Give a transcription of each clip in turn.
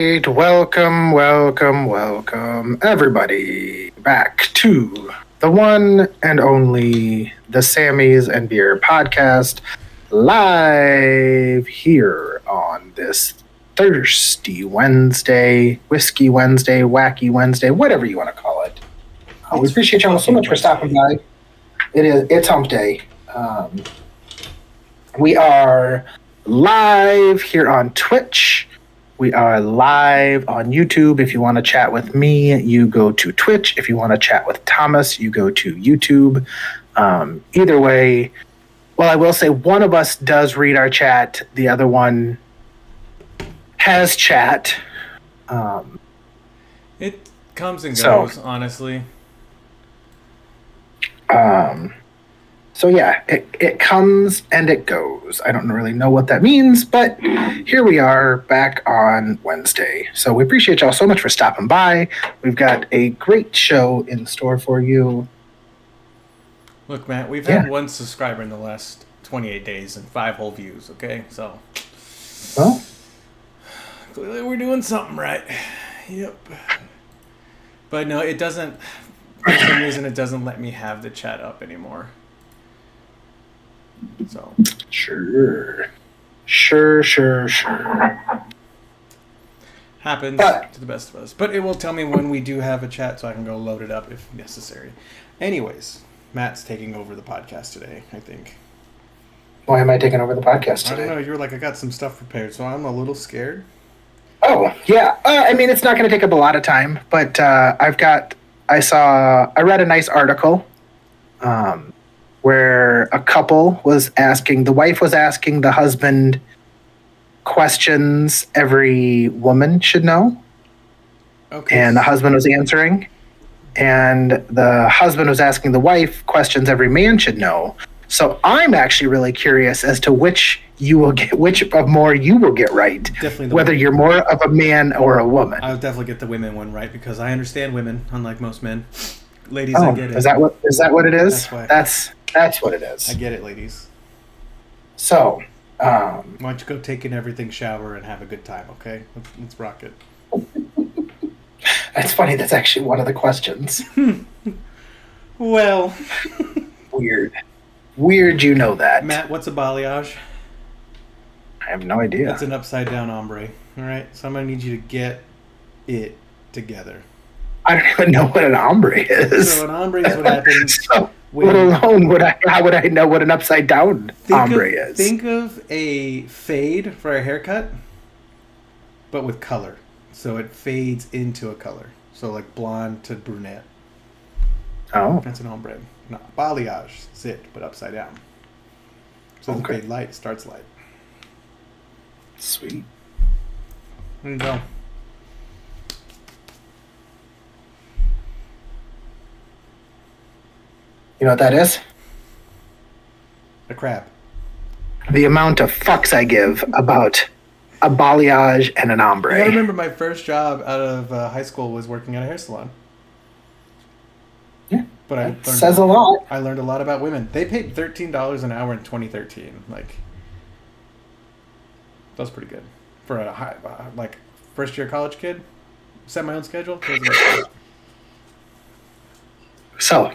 Welcome, everybody, back to the one and only the Sammys and Beer podcast, live here on this Thirsty Wednesday, Whiskey Wednesday, Wacky Wednesday, whatever you want to call it. We appreciate y'all so much for stopping by. It's hump day. We are live here on Twitch. We are live on YouTube. If you want to chat with me, you go to Twitch. If you want to chat with Thomas, you go to YouTube. Either way, well, I will say one of us does read our chat. The other one has chat. It comes and goes, honestly. So yeah, it comes and it goes. I don't really know what that means, but here we are back on Wednesday. So we appreciate y'all so much for stopping by. We've got a great show in store for you. Look, Matt, we've had one subscriber in the last 28 days and 5 whole views, okay? So, well, clearly we're doing something right. Yep. But no, it doesn't, for some reason, it doesn't let me have the chat up anymore. So Sure. Happens to the best of us. But it will tell me when we do have a chat so I can go load it up if necessary. Anyways, Matt's taking over the podcast today, I think. Why am I taking over the podcast today? I don't know. You were like, I got some stuff prepared, so I'm a little scared. Oh, yeah. I mean, it's not going to take up a lot of time, but I read a nice article where a couple was asking, the wife was asking the husband questions every woman should know. Okay. And the husband was answering. And the husband was asking the wife questions every man should know. So I'm actually really curious as to which of more you will get right. Definitely whether you're more of a man or a woman. I'll definitely get the women one right because I understand women, unlike most men. Ladies, I get it. Is that what it is? That's what it is. I get it, ladies. So, why don't you go take an everything shower and have a good time, okay? Let's rock it. That's funny. That's actually one of the questions. Well. Weird you know that. Matt, what's a balayage? I have no idea. That's an upside down ombre. All right? So I'm going to need you to get it together. I don't even know what an ombre is. So an ombre is what happens... how would I know what an upside down ombre is? Think of a fade for a haircut, but with color. So it fades into a color. So like blonde to brunette. Oh. That's an ombre. No, balayage is it, but upside down. So the fade light starts light. Sweet. There you go. You know what that is? A crab. The amount of fucks I give about a balayage and an ombre. I remember my first job out of high school was working at a hair salon. Yeah, but it says a lot. I learned a lot about women. They paid $13 an hour in 2013. Like, that was pretty good for a high, first year college kid. Set my own schedule. So.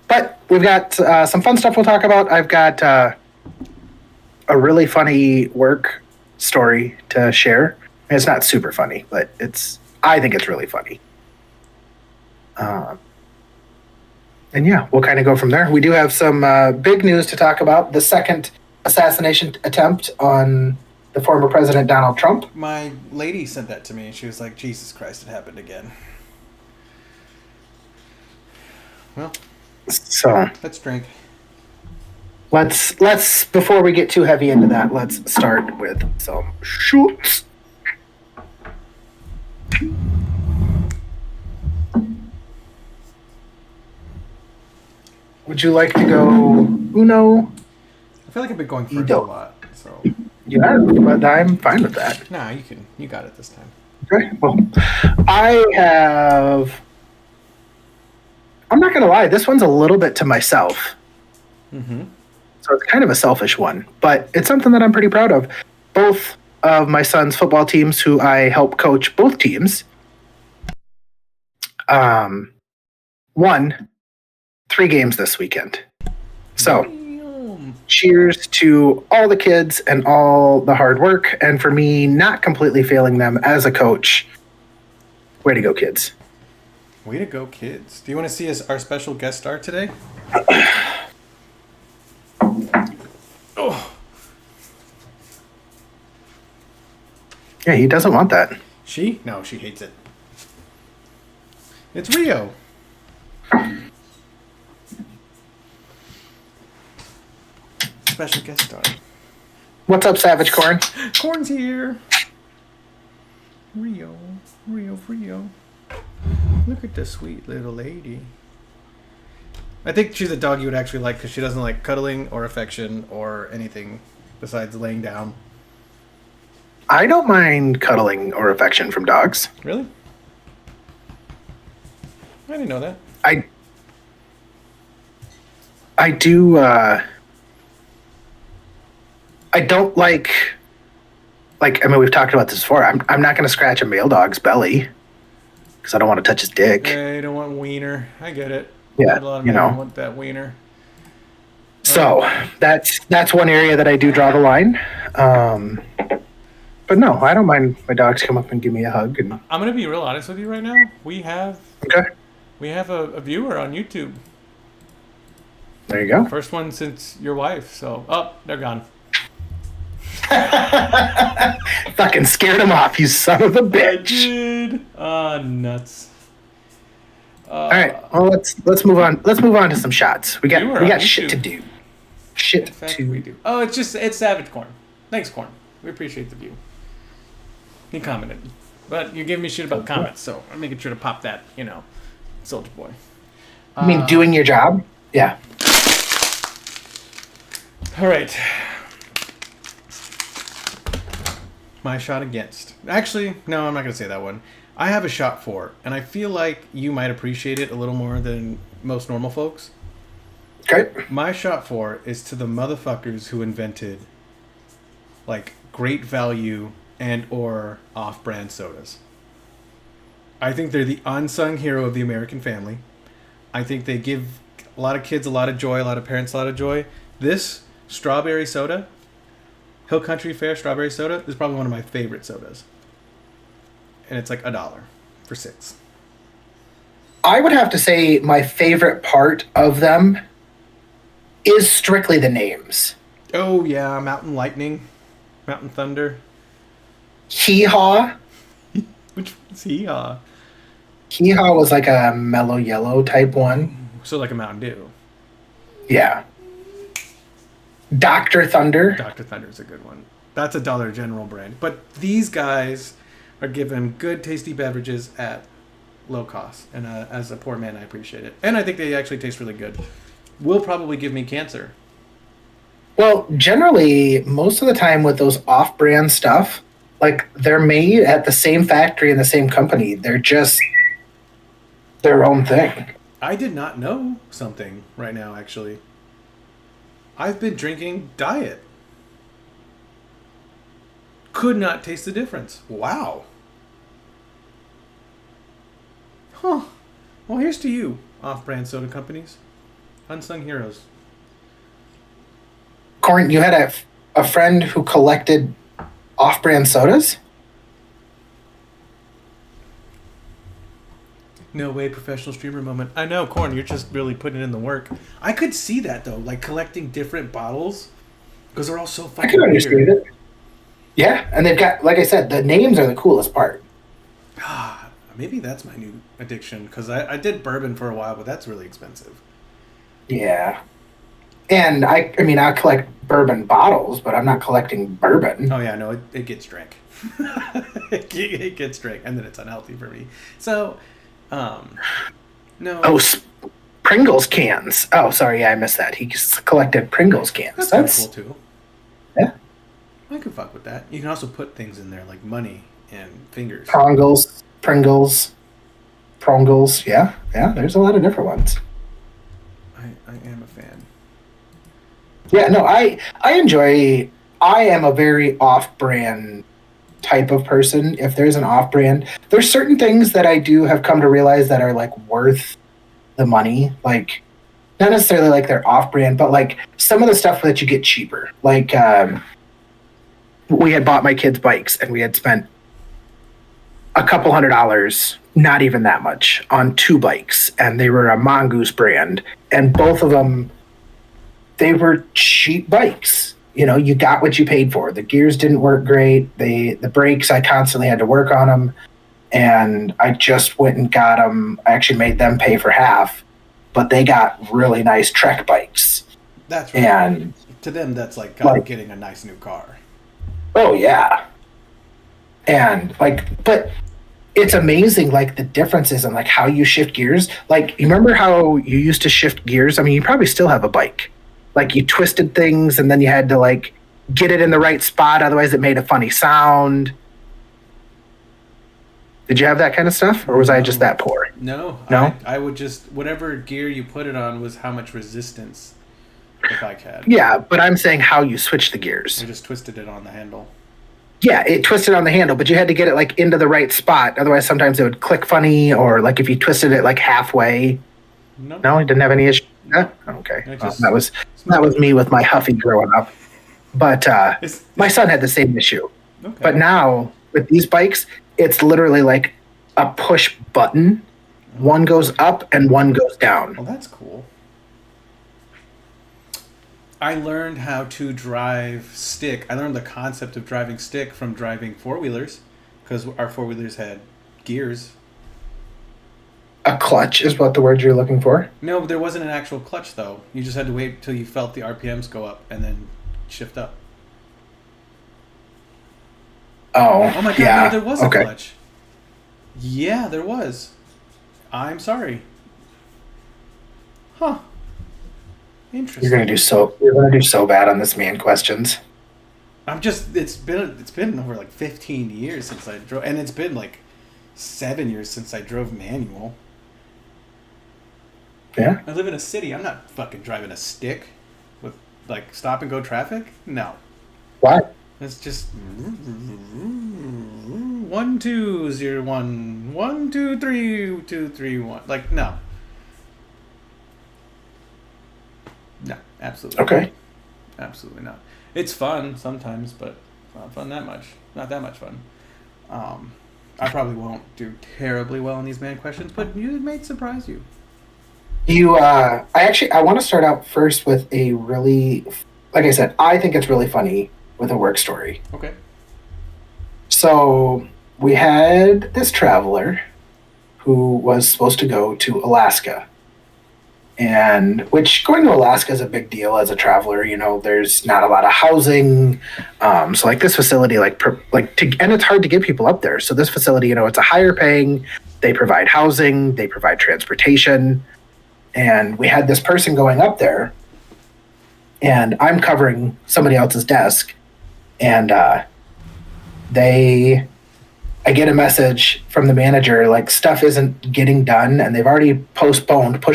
But we've got some fun stuff we'll talk about. I've got a really funny work story to share. It's not super funny, but I think it's really funny. And yeah, we'll kind of go from there. We do have some big news to talk about. The second assassination attempt on the former President Donald Trump. My lady sent that to me. She was like, Jesus Christ, it happened again. Well... So let's drink. Let's before we get too heavy into that, let's start with some shoots. Would you like to go Uno? I feel like I've been going first a lot, so. Yeah, but I'm fine with that. Nah, you got it this time. Okay, well, I'm not going to lie, this one's a little bit to myself. Mm-hmm. So it's kind of a selfish one, but it's something that I'm pretty proud of. Both of my son's football teams, who I help coach both teams, won 3 games this weekend. So, cheers to all the kids and all the hard work, and for me not completely failing them as a coach. Way to go, kids. Way to go, kids. Do you want to see our special guest star today? Oh. Yeah, he doesn't want that. She? No, she hates it. It's Rio. Special guest star. What's up, Savage Corn? Corn's here. Rio. Look at the sweet little lady. I think she's a dog you would actually like because she doesn't like cuddling or affection or anything besides laying down. I don't mind cuddling or affection from dogs. Really? I didn't know that. I do. I don't like. I mean, we've talked about this before. I'm not going to scratch a male dog's belly because I don't want to touch his dick. I don't want wiener. I get it. Yeah, A lot of you men know. want that wiener. So that's one area that I do draw the line. But no, I don't mind my dogs come up and give me a hug. And I'm gonna be real honest with you right now. We have okay, a viewer on YouTube. there you go. First one since your wife. So, oh, they're gone. Fucking scared him off, you son of a bitch. Dude, nuts. All right, well let's move on. Let's move on to some shots. We You were got on shit to YouTube. do. Shit In fact, to we do. Oh, it's Savage Corn. Thanks, Corn. We appreciate the view. He commented, but you're giving me shit about comments, so I'm making sure to pop that. Soldier Boy. I mean, doing your job. Yeah. All right. My shot against. Actually, no, I'm not going to say that one. I have a shot for, and I feel like you might appreciate it a little more than most normal folks. Okay. My shot for is to the motherfuckers who invented, great value and or off-brand sodas. I think they're the unsung hero of the American family. I think they give a lot of kids a lot of joy, a lot of parents a lot of joy. This strawberry soda, Hill Country Fair strawberry soda, is probably one of my favorite sodas. And it's like $1 for 6. I would have to say my favorite part of them is strictly the names. Oh yeah, Mountain Lightning, Mountain Thunder. Hee Haw. Which one's he? Hee Haw was like a mellow yellow type one. So like a Mountain Dew. Yeah. Dr. Thunder. Dr. Thunder is a good one. That's a Dollar General brand. But these guys are given good, tasty beverages at low cost. And as a poor man, I appreciate it. And I think they actually taste really good. Will probably give me cancer. Well, generally, most of the time with those off-brand stuff, they're made at the same factory and the same company. They're just their own thing. I did not know something right now, actually. I've been drinking diet. Could not taste the difference. Wow. Huh. Well, here's to you, off-brand soda companies. Unsung heroes. Corn, you had a friend who collected off-brand sodas? No way, professional streamer moment. I know, Corn, you're just really putting in the work. I could see that, though, collecting different bottles, because they're all so fucking I can understand weird. it. Yeah, and they've got, like I said, the names are the coolest part. Maybe that's my new addiction, because I did bourbon for a while, but that's really expensive. Yeah. And I collect bourbon bottles, but I'm not collecting bourbon. Oh, yeah, no, it gets drank. It gets drank, and then it's unhealthy for me. So, no. Oh, Pringles cans. Oh, sorry, yeah, I missed that. He just collected Pringles cans. That's kind of cool, too. Yeah. I can fuck with that. You can also put things in there, like money and fingers. Pringles. Yeah, there's a lot of different ones. I am a fan. Yeah, no, I am a very off-brand type of person. If there's an off brand, there's certain things that I do have come to realize that are like worth the money. Like, not necessarily like they're off brand, but like some of the stuff that you get cheaper. Like, we had bought my kids bikes and we had spent a couple $100, not even that much, on 2 bikes, and they were a Mongoose brand, and both of them, they were cheap bikes. You know, you got what you paid for. The gears didn't work great. The brakes, I constantly had to work on them, and I just went and got them. I actually made them pay for half, but they got really nice Trek bikes. That's right. And to them, that's like getting a nice new car. oh yeah, and like, but it's amazing, like the differences in like how you shift gears. Like, you remember how you used to shift gears? I mean, you probably still have a bike. Like, you twisted things and then you had to like get it in the right spot, otherwise it made a funny sound. Did you have that kind of stuff, or was I just that poor? No. I would just, whatever gear you put it on was how much resistance the bike had. Yeah, but I'm saying how you switch the gears. I just twisted it on the handle. Yeah, it twisted on the handle, but you had to get it like into the right spot. Otherwise, sometimes it would click funny, or like if you twisted it like halfway. No, you didn't have any issue. Yeah? Okay, that was me with my Huffy growing up. But my son had the same issue. Okay. But now with these bikes, it's literally like a push button. One goes up and one goes down. Well, that's cool. I learned how to drive stick. I learned the concept of driving stick from driving four-wheelers, because our four-wheelers had gears. A clutch is what the word you're looking for. No, there wasn't an actual clutch, though. You just had to wait till you felt the RPMs go up and then shift up. Oh my god, yeah. No, there was a clutch. Yeah, there was. I'm sorry. Huh. Interesting. You're gonna do so bad on this man questions. It's been over like 15 years since I drove, and it's been like 7 years since I drove manual. Yeah. I live in a city. I'm not fucking driving a stick with like stop and go traffic. No. Why? It's just 1201 123 231. Like no. No, absolutely. Okay. Not. Absolutely not. It's fun sometimes, but not fun that much. Not that much fun. I probably won't do terribly well in these man questions, but it may surprise you. I want to start out first with a really, like I said, I think it's really funny with a work story. Okay. So we had this traveler who was supposed to go to Alaska. And which going to Alaska is a big deal as a traveler. You know, there's not a lot of housing. So like this facility, and it's hard to get people up there. So this facility, you know, it's a higher paying. They provide housing, they provide transportation. And we had this person going up there, and I'm covering somebody else's desk. And I get a message from the manager, like stuff isn't getting done, and they've already pushed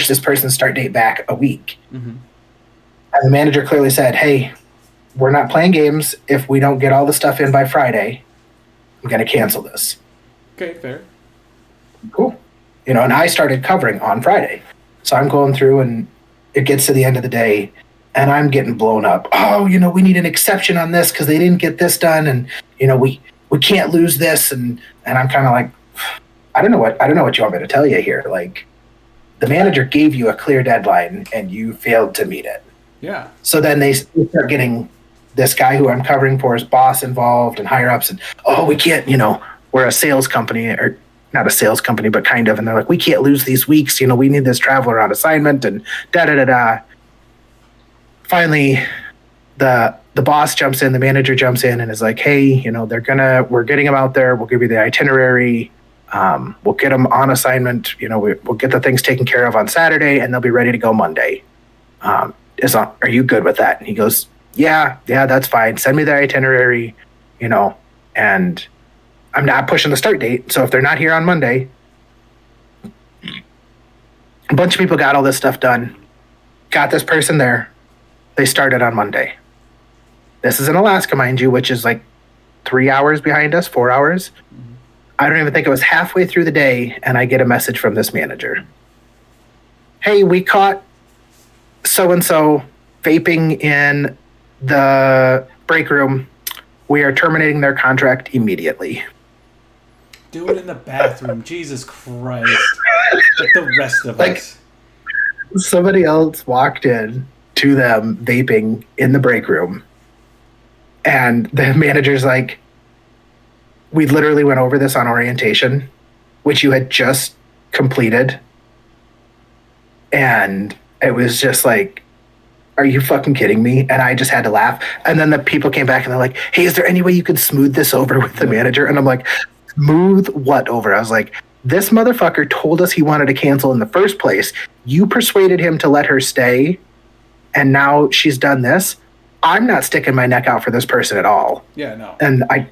this person's start date back a week. Mm-hmm. And the manager clearly said, hey, we're not playing games. If we don't get all the stuff in by Friday, I'm going to cancel this. Okay, fair. Cool. You know, and I started covering on Friday. So I'm going through, and it gets to the end of the day, and I'm getting blown up. Oh, you know, we need an exception on this because they didn't get this done, and, you know, we can't lose this, and I'm kind of like, I don't know what you want me to tell you here. Like, the manager gave you a clear deadline and you failed to meet it. Yeah. So then they start getting this guy who I'm covering for, his boss involved and higher ups, and we can't, you know, we're a sales company, or not a sales company, but kind of, and they're like, we can't lose these weeks. You know, we need this traveler on assignment, and da da da da. Finally, the boss jumps in, the manager jumps in and is like, hey, you know, we're getting them out there. We'll give you the itinerary. We'll get them on assignment. You know, we'll get the things taken care of on Saturday, and they'll be ready to go Monday. Are you good with that? And he goes, yeah, that's fine. Send me the itinerary, you know, and I'm not pushing the start date. So if they're not here on Monday, a bunch of people got all this stuff done, got this person there. They started on Monday. This is in Alaska, mind you, which is like 3 hours behind us, 4 hours. I don't even think it was halfway through the day, and I get a message from this manager. Hey, we caught so and so vaping in the break room. We are terminating their contract immediately. Do it in the bathroom. Jesus Christ. Like the rest of Like- us. Somebody else walked in to them vaping in the break room, and the manager's like, we literally went over this on orientation, which you had just completed, and it was just like, are you fucking kidding me? And I just had to laugh. And then the people came back and they're like, hey, is there any way you could smooth this over with the manager? And I'm like, smooth what over? I was like, this motherfucker told us he wanted to cancel in the first place. You persuaded him to let her stay, and now she's done this. I'm not sticking my neck out for this person at all. Yeah, no. And I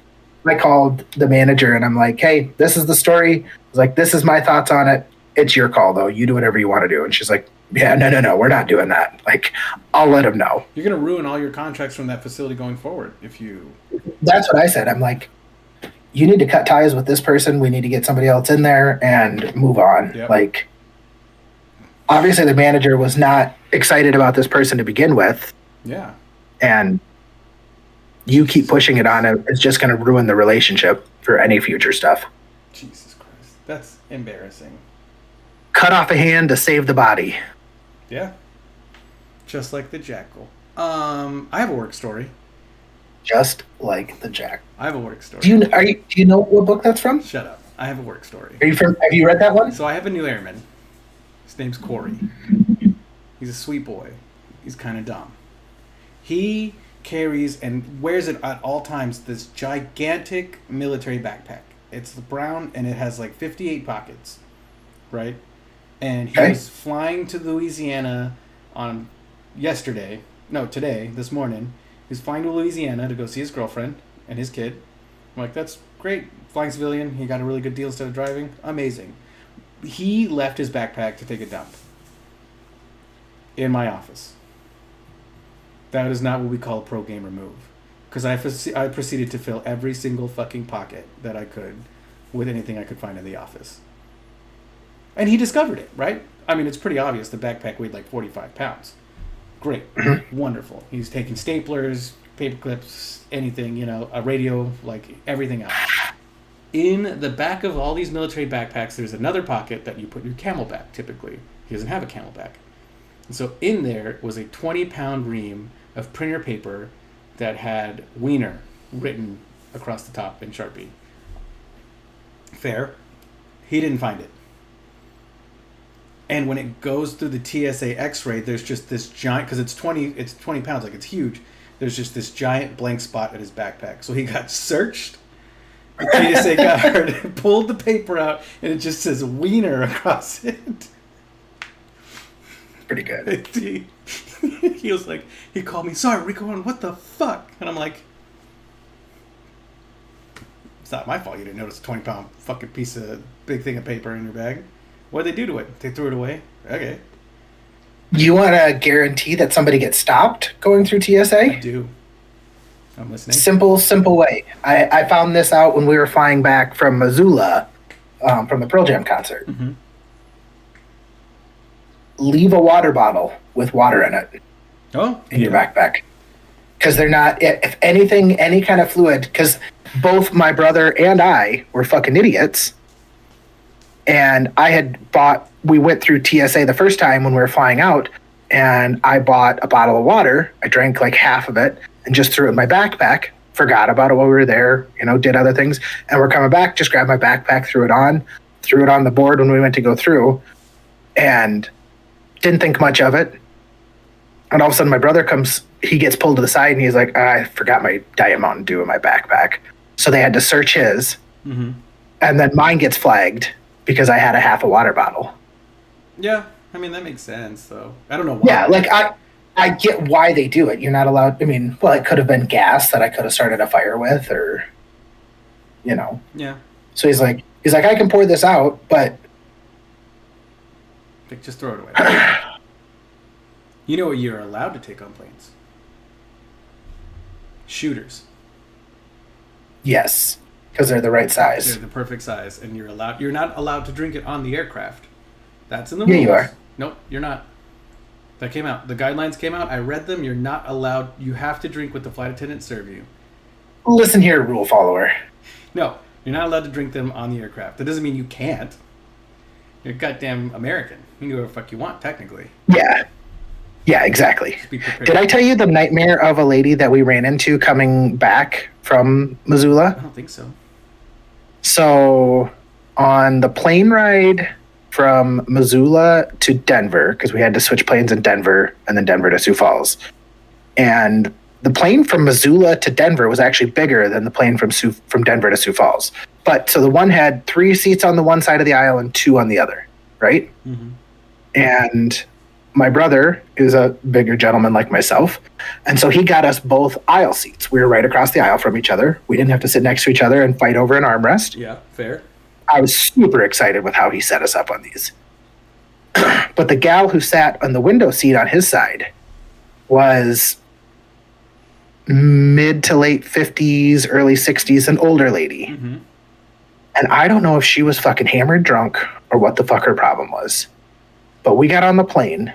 called the manager and I'm like, hey, this is the story. I was like, this is my thoughts on it. It's your call though. You do whatever you want to do. And she's like, yeah, no, we're not doing that. Like, I'll let him know. You're going to ruin all your contracts from that facility going forward if you... That's what I said. I'm like, you need to cut ties with this person. We need to get somebody else in there and move on. Yep. Like, obviously the manager was not excited about this person to begin with. Yeah. And you keep pushing it on him. It's just going to ruin the relationship for any future stuff. Jesus Christ. That's embarrassing. Cut off a hand to save the body. Yeah. Just like the jackal. I have a work story. Just like the Jack. I have a work story. Do you know what book that's from? Shut up. I have a work story. Have you read that one? So I have a new airman. His name's Corey. He's a sweet boy. He's kind of dumb. He carries and wears it at all times this gigantic military backpack. It's brown and it has like 58 pockets, right? And he was flying to Louisiana on today, this morning. He was flying to Louisiana to go see his girlfriend and his kid. I'm like, that's great. Flying civilian. He got a really good deal instead of driving. Amazing. He left his backpack to take a dump in my office. That is not what we call a pro gamer move. Because I proceeded to fill every single fucking pocket that I could with anything I could find in the office. And he discovered it, right? I mean, it's pretty obvious the backpack weighed like 45 pounds. Great. Wonderful. He's taking staplers, paper clips, anything, a radio, like everything else. In the back of all these military backpacks, there's another pocket that you put your camelback, typically. He doesn't have a camelback. And so in there was a 20-pound ream of printer paper that had Wiener written across the top in Sharpie. Fair. He didn't find it. And when it goes through the TSA X-ray, there's just this giant, because it's 20 pounds, like it's huge. There's just this giant blank spot at his backpack. So he got searched. The TSA guard pulled the paper out, and it just says Wiener across it. Pretty good. He was like, he called me, sorry, Rico, what the fuck? And I'm like, it's not my fault you didn't notice a 20-pound fucking big thing of paper in your bag. What'd they do to it? They threw it away? Okay. You want to guarantee that somebody gets stopped going through TSA? I do. I'm listening. Simple way. I found this out when we were flying back from Missoula from the Pearl Jam concert. Mm-hmm. Leave a water bottle with water in it in your backpack. Because they're not, if anything, any kind of fluid, because both my brother and I were fucking idiots. And we went through TSA the first time when we were flying out, and I bought a bottle of water. I drank like half of it and just threw it in my backpack. Forgot about it while we were there, did other things. And we're coming back, just grabbed my backpack, threw it on the board when we went to go through, and didn't think much of it. And all of a sudden my brother comes, he gets pulled to the side and he's like, I forgot my Diet Mountain Dew in my backpack. So they had to search his. Mm-hmm. And then mine gets flagged because I had a half a water bottle. Yeah, I mean, that makes sense, though. I don't know why. Yeah, like I get why they do it. You're not allowed, it could have been gas that I could have started a fire with or, Yeah. So he's like, I can pour this out, but. Just throw it away. You know what you're allowed to take on planes? Shooters. Yes, because they're the right They're size. the perfect size, and you're not allowed to drink it on the aircraft. That's in the Yeah, rules. you are. Nope, you're not. That came out. The guidelines came out. I read them. You're not allowed. You have to drink what the flight attendants serve you. Listen here, rule follower. No, you're not allowed to drink them on the aircraft. That doesn't mean you can't. You're goddamn American. You can do whatever the fuck you want, technically. Yeah. Yeah, exactly. Just be prepared. Did I tell you the nightmare of a lady that we ran into coming back from I Missoula? don't think so. So, on the plane ride from Missoula to Denver, because we had to switch planes in Denver and then Denver to Sioux Falls. And the plane from Missoula to Denver was actually bigger than the plane from Denver to Sioux Falls. But so the one had 3 seats on the one side of the aisle and 2 on the other, right? Mm-hmm. And my brother is a bigger gentleman like myself. And so he got us both aisle seats. We were right across the aisle from each other. We didn't have to sit next to each other and fight over an armrest. Yeah, fair. I was super excited with how he set us up on these. But the gal who sat on the window seat on his side was mid to late 50s, early 60s, an older lady. Mm-hmm. And I don't know if she was fucking hammered drunk or what the fuck her problem was. But we got on the plane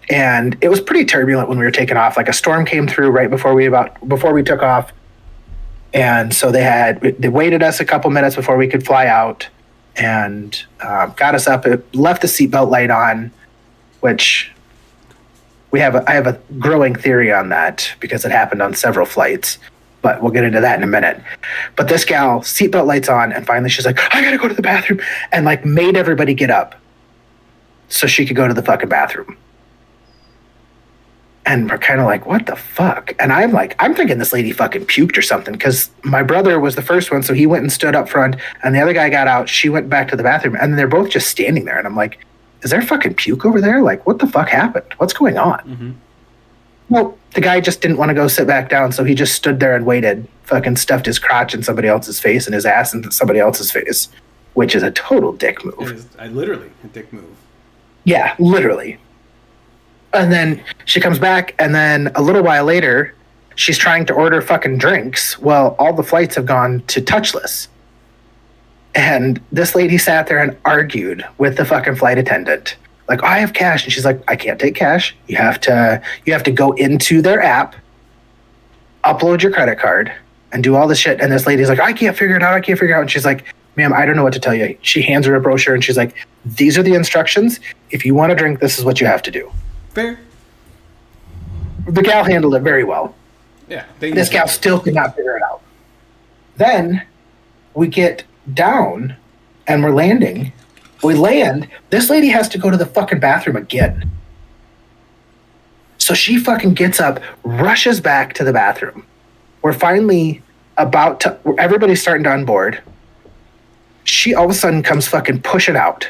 and it was pretty turbulent when we were taking off. Like a storm came through right before we took off. And so they waited us a couple minutes before we could fly out and got us up. It left the seatbelt light on, which I have a growing theory on that because it happened on several flights, but we'll get into that in a minute. But this gal, seatbelt lights on, and finally she's like, I gotta go to the bathroom, and like made everybody get up so she could go to the fucking bathroom. And we're kind of like, what the fuck? And I'm thinking this lady fucking puked or something because my brother was the first one. So he went and stood up front and the other guy got out. She went back to the bathroom and they're both just standing there. And I'm like, is there fucking puke over there? Like, what the fuck happened? What's going on? Mm-hmm. Well, the guy just didn't want to go sit back down. So he just stood there and waited, fucking stuffed his crotch in somebody else's face and his ass in somebody else's face, which is a total dick move. It is literally a dick move. Yeah, literally. And then she comes back, and then a little while later, she's trying to order fucking drinks. Well, all the flights have gone to touchless. And this lady sat there and argued with the fucking flight attendant. Like, I have cash. And she's like, I can't take cash. You have to go into their app, upload your credit card, and do all this shit. And this lady's like, I can't figure it out. And she's like, ma'am, I don't know what to tell you. She hands her a brochure, and she's like, these are the instructions. If you want to drink, this is what you have to do. Fair. The gal handled it very well. Yeah. This gal still could not figure it out. Then we get down and we're landing. We land. This lady has to go to the fucking bathroom again. So she fucking gets up, rushes back to the bathroom. We're finally everybody's starting to unboard. She all of a sudden comes fucking pushing out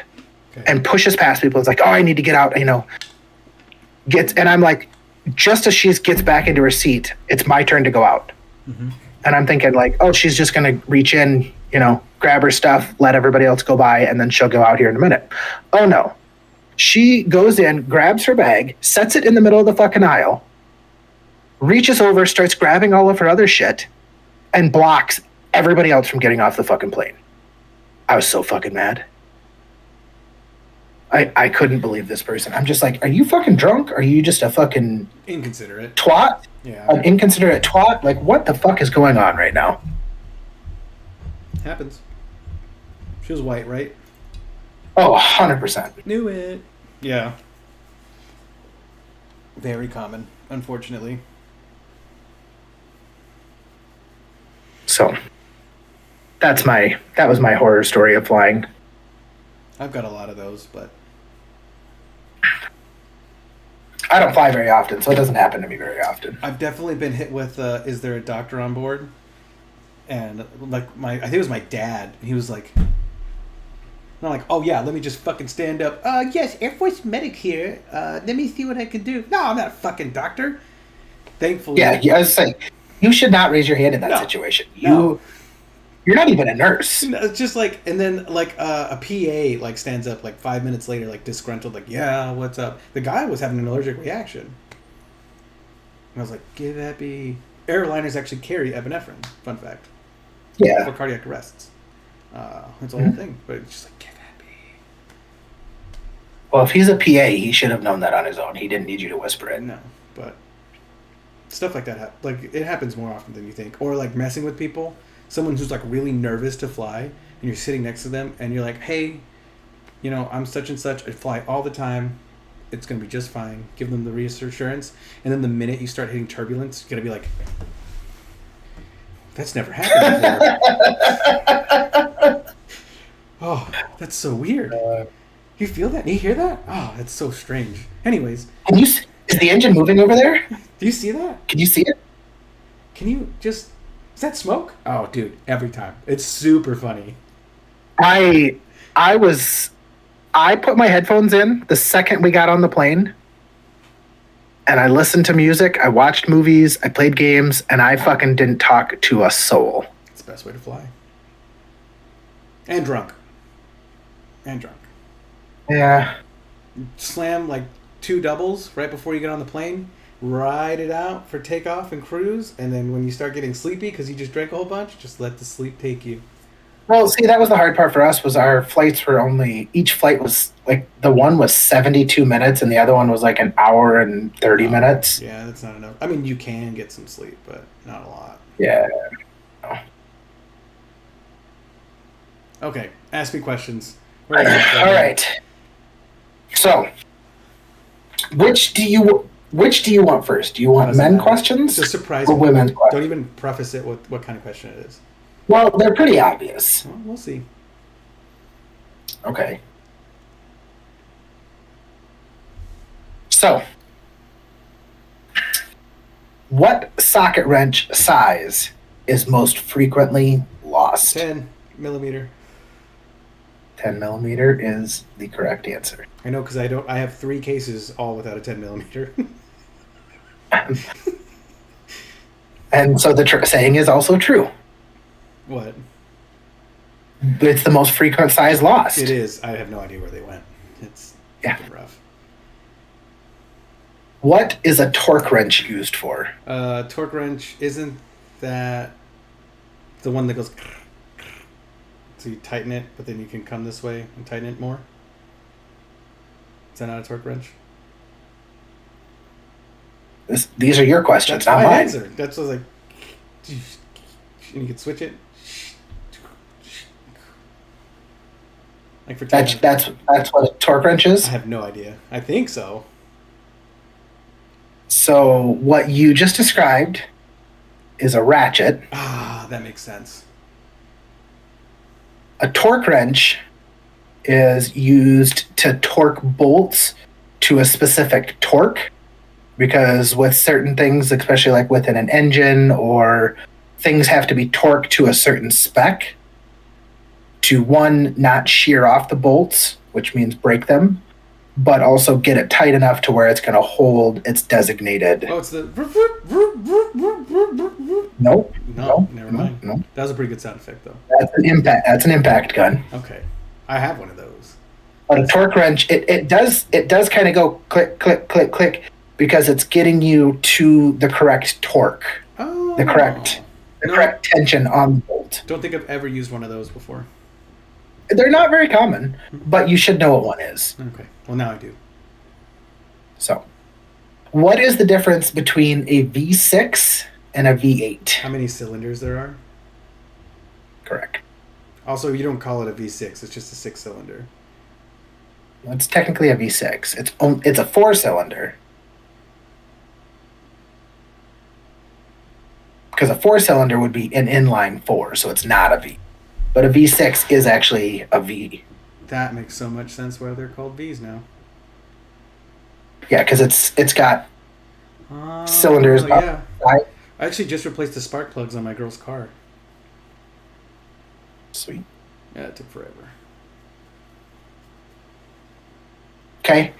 and pushes past people. It's like, oh, I need to get out, and I'm like, just as she gets back into her seat, it's my turn to go out. Mm-hmm. And I'm thinking like, oh, she's just going to reach in, grab her stuff, let everybody else go by, and then she'll go out here in a minute. Oh, no. She goes in, grabs her bag, sets it in the middle of the fucking aisle, reaches over, starts grabbing all of her other shit, and blocks everybody else from getting off the fucking plane. I was so fucking mad. I couldn't believe this person. I'm just like, are you fucking drunk? Are you just a fucking inconsiderate twat? Yeah. An inconsiderate twat? Like, what the fuck is going on right now? Happens. She was white, right? Oh, 100%. Knew it. Yeah. Very common, unfortunately. So, that was my horror story of flying. I've got a lot of those, but I don't fly very often, so it doesn't happen to me very often. I've definitely been hit with, is there a doctor on board? And like I think it was my dad, and he was like, and I'm like, oh yeah, let me just fucking stand up. Yes, Air Force medic here. Let me see what I can do. No, I'm not a fucking doctor. Thankfully. Yeah, I was saying, you should not raise your hand in that situation. You're not even a nurse. No, it's just like, and then like a PA like stands up like 5 minutes later, like disgruntled, like, yeah, what's up? The guy was having an allergic reaction. And I was like, give Epi. Airliners actually carry epinephrine. Fun fact. Yeah. for cardiac arrests. It's a whole thing, but it's just like, give that be. Well, if he's a PA, he should have known that on his own. He didn't need you to whisper it. No, but stuff like that, like it happens more often than you think. Or like messing with people, someone who's like really nervous to fly, and you're sitting next to them, and you're like, hey, I'm such and such. I fly all the time. It's gonna be just fine. Give them the reassurance, and then the minute you start hitting turbulence, you're gonna be like, that's never happened before. Oh, that's so weird. You feel that? You hear that? Oh, that's so strange. Anyways, Is the engine moving over there? do you see that? Can you see it? Can you just... Is that smoke? Oh, dude, every time. It's super funny. I put my headphones in the second we got on the plane, and I listened to music, I watched movies, I played games, and I fucking didn't talk to a soul. It's the best way to fly. And drunk. Yeah. Slam like 2 doubles right before you get on the plane. Ride it out for takeoff and cruise, and then when you start getting sleepy because you just drank a whole bunch, just let the sleep take you. Well, see, that was the hard part for us. Was our flights were each flight was like the one was 72 minutes, and the other one was like an hour and 30 minutes. Yeah, that's not enough. I mean, you can get some sleep, but not a lot. Yeah. Okay, ask me questions. All right. So, which do you want first? Do you want men questions Just surprise or me. women's questions? Don't even preface it with what kind of question it is. Well, they're pretty obvious. Well, we'll see. Okay. So, what socket wrench size is most frequently lost? 10 millimeter. 10 millimeter is the correct answer. I know because I have 3 cases all without a 10 millimeter. And so the saying is also true. What? It's the most frequent size lost. It is. I have no idea where they went. It's fucking rough. What is a torque wrench used for? Torque wrench, isn't that the one that goes... So you tighten it, but then you can come this way and tighten it more? Is that not a torque wrench? These are your questions, That's not my mine. answer. That's what I was like... And you can switch it. Like for That's what a torque wrench is? I have no idea. I think so. So what you just described is a ratchet. Ah, that makes sense. A torque wrench is used to torque bolts to a specific torque, because with certain things, especially like within an engine, or things have to be torqued to a certain spec to, one, not shear off the bolts, which means break them, but also get it tight enough to where it's going to hold its designated. Oh, it's the... Nope. No, never mind. No. That was a pretty good sound effect, though. That's an impact gun. Okay. I have one of those. But a torque wrench, it does kind of go click, click, click, click, because it's getting you to the correct torque, Oh. the correct tension on the bolt. Don't think I've ever used one of those before. They're not very common, but you should know what one is. Okay. Well, now I do. So, what is the difference between a V6 and a V8? How many cylinders there are? Correct. Also, you don't call it a V6. It's just a 6-cylinder. It's technically a V6. It's a 4-cylinder. Because a 4-cylinder would be an inline 4, so it's not a V. But a V6 is actually a V. That makes so much sense why they're called Vs now. Yeah, because it's got cylinders up. Yeah. Side. I actually just replaced the spark plugs on my girl's car. Sweet. Yeah, it took forever. Okay.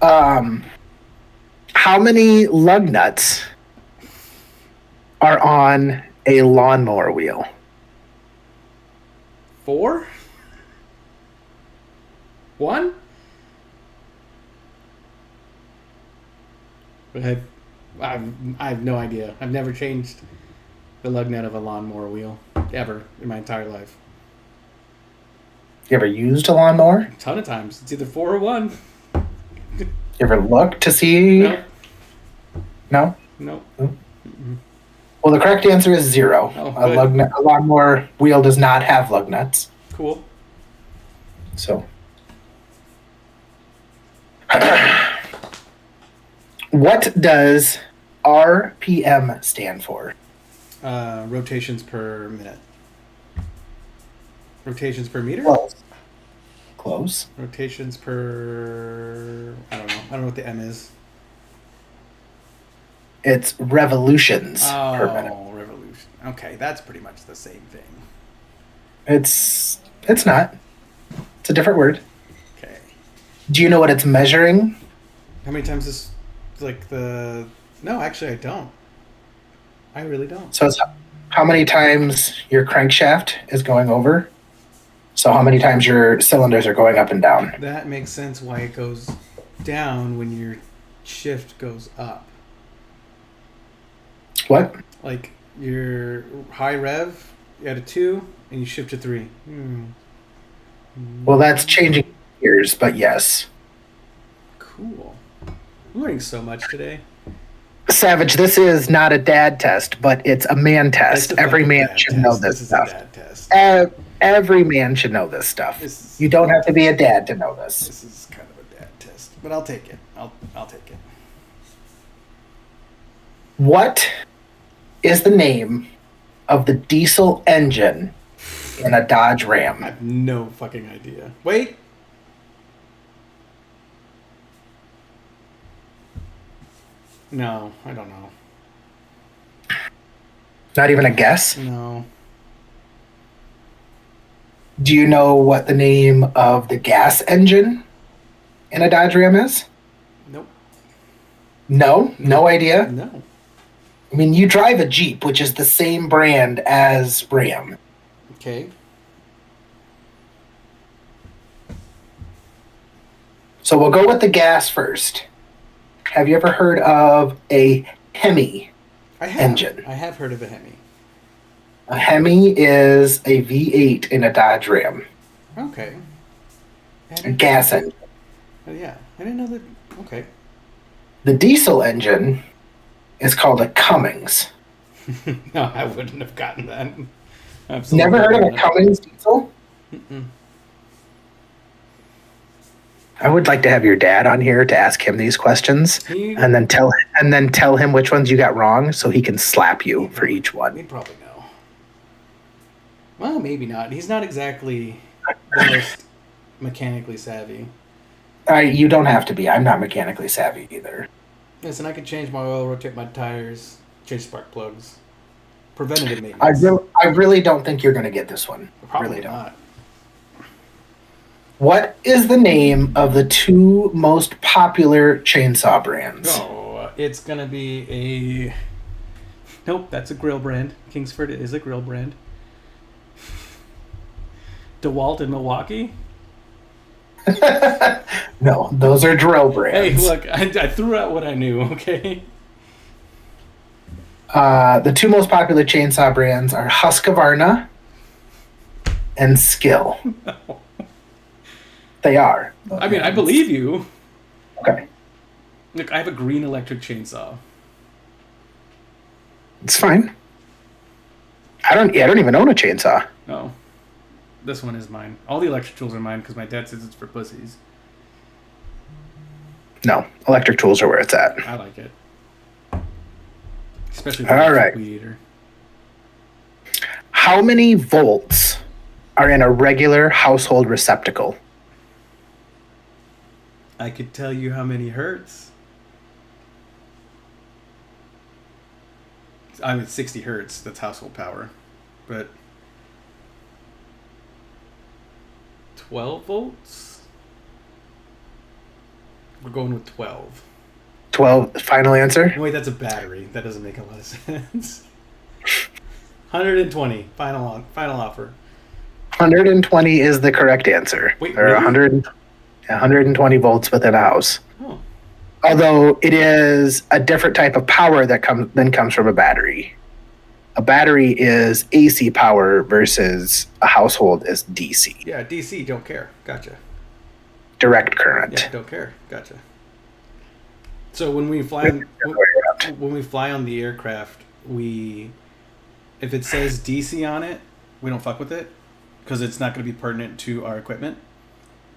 How many lug nuts are on a lawnmower wheel? 4? 1? I have no idea. I've never changed the lug nut of a lawnmower wheel. ever in my entire life. You ever used a lawnmower? A ton of times. It's either 4 or 1. You ever looked to see? No. No? No. Well, the correct answer is 0. Oh, A lawnmower wheel does not have lug nuts. Cool. So. What does RPM stand for? Rotations per minute. Rotations per meter? Close. Close. Rotations per... I don't know. I don't know what the M is. It's revolutions per minute. Oh, revolution. Okay, that's pretty much the same thing. It's not. It's a different word. Okay. Do you know what it's measuring? How many times is like the... No, actually I don't. I really don't. So it's how many times your crankshaft is going over. So how many times your cylinders are going up and down. That makes sense why it goes down when your shift goes up. What? Like your high rev, you had a 2 and you shift to 3. Well, that's changing gears, but yes. Cool. I'm learning so much today. Savage, this is not a dad test, but it's a man test. It's a Every fucking man dad should test. know this Is stuff. a dad test. Every man should know this stuff. This is- You don't have to be a dad to know this. This is kind of a dad test, but I'll take it. I'll take it. What is the name of the diesel engine in a Dodge I Ram? have no fucking idea. Wait. No, I don't know. Not even a guess? No. Do you know what the name of the gas engine in a Dodge Ram is? Nope. No? No idea? No. I mean, you drive a Jeep, which is the same brand as Ram. Okay. So we'll go with the gas first. Have you ever heard of a Hemi I have. engine? I have heard of a Hemi. A Hemi is a V8 in a Dodge Ram, Okay. a gas engine. Yeah, I didn't know that. Okay. The diesel engine is called a Cummins. No, I wouldn't have gotten that. Absolutely. Never heard of a not. Cummins diesel? Mm-mm. I would like to have your dad on here to ask him these questions, He- and then tell him which ones you got wrong, so he can slap you for each one. He'd probably know. Well, maybe not. He's not exactly the most mechanically savvy. You don't have to be. I'm not mechanically savvy either. Listen, I could change my oil, rotate my tires, change spark plugs. Preventative maintenance. I really don't think you're going to get this one. Probably Really don't. not. What is the name of the 2 most popular chainsaw brands? Oh, it's gonna be a. Nope, that's a grill brand. Kingsford is a grill brand. DeWalt in Milwaukee. No, those are drill Hey, brands. look, I threw out what I knew. Okay. The 2 most popular chainsaw brands are Husqvarna and Skill. They are. I mean, I believe you. Okay, Look, I have a green electric chainsaw. it's fine. I don't even own a chainsaw. Oh, this one is mine. All the electric tools are mine because my dad says it's for pussies. No, electric tools are where it's at. I like it, especially All right. weed eater. How many volts are in a regular household receptacle? I could tell you how many hertz. I mean, 60 hertz. That's household power, but 12 volts. We're going with 12. 12, final answer? No, wait, that's a battery. That doesn't make a lot of sense. 120. Final offer. 120 is the correct answer. Wait, there are really? 120 volts within a house. Oh, Although it is a different type of power that comes from a battery. a battery is AC power versus a household is DC, Yeah, DC, don't care. Gotcha. direct current. Yeah, don't care. Gotcha. So when we fly on, when we fly on the aircraft, if it says DC on it, we don't fuck with it because it's not going to be pertinent to our equipment.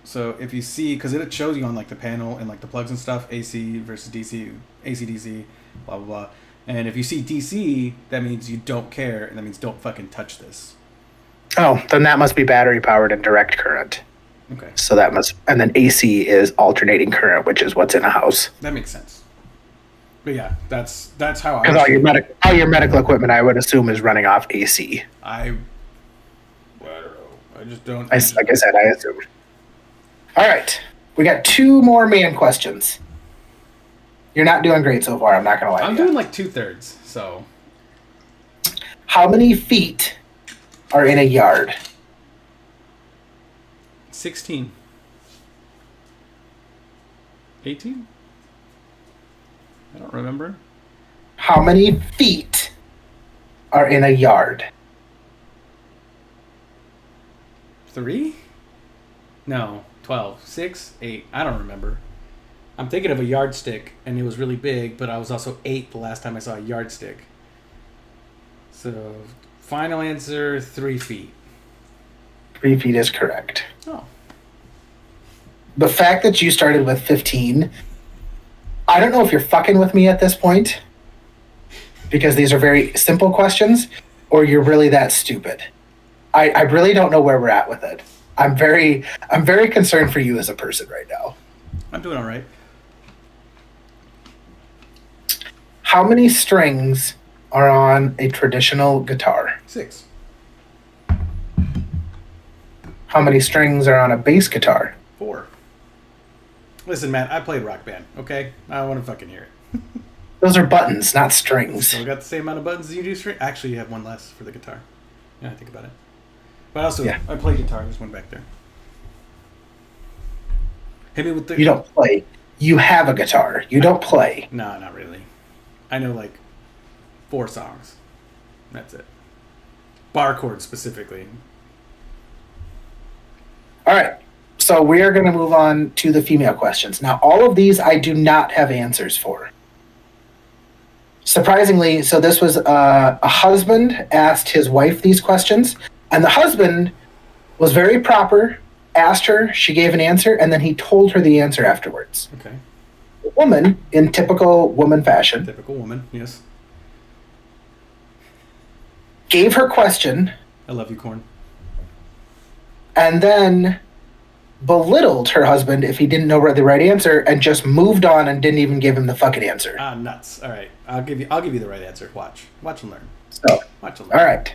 So if you see, because it shows you on like the panel and like the plugs and stuff, AC versus DC, AC DC, blah blah blah. And if you see DC, that means you don't care, and that means don't fucking touch this. Oh, then that must be battery powered and direct current. Okay, So that must, and then AC is alternating current, which is what's in a house. that makes sense. But yeah, that's how I. Because all your medical equipment, I would assume, is running off AC. I don't know. I just don't. Like I said, I assume. All right, we got 2 more man questions. You're not doing great so far. I'm not gonna lie. I'm to you. doing like 2/3. So How many feet are in a yard? 16. 18? I don't remember. How many feet are in a yard? 3? No, 12. 6? 8. I don't remember. I'm thinking of a yardstick, and it was really big, but I was also 8 the last time I saw a yardstick. So, final answer 3 feet. 3 feet is correct. Oh. The fact that you started with 15, I don't know if you're fucking with me at this point, because these are very simple questions, or you're really that stupid. I really don't know where we're at with it. I'm very concerned for you as a person right now. I'm doing all right. How many strings are on a traditional guitar? 6. How many strings are on a bass guitar? 4. Listen, man, I played Rock Band, okay? I don't want to fucking hear it. Those are buttons, not strings. So we got the same amount of buttons as you do string. Actually, you have one less for the guitar. Yeah, I think about it. But also, Yeah. I play guitar. There's one back there. Hit me with the. You don't play. You have a guitar. You don't play. No, not really. I know like 4 songs. That's it. Bar chords specifically. All right. So we are going to move on to the female questions. Now, all of these I do not have answers for. Surprisingly, so this was a husband asked his wife these questions, and the husband was very proper, asked her, she gave an answer, and then he told her the answer afterwards. Okay. The woman, in typical woman fashion, Typical woman. Yes. gave her question I love you, corn. and then belittled her husband if he didn't know the right answer and just moved on and didn't even give him the fucking answer. Ah, nuts. All right. I'll give you the right answer. Watch and learn. So, Watch and learn. all right.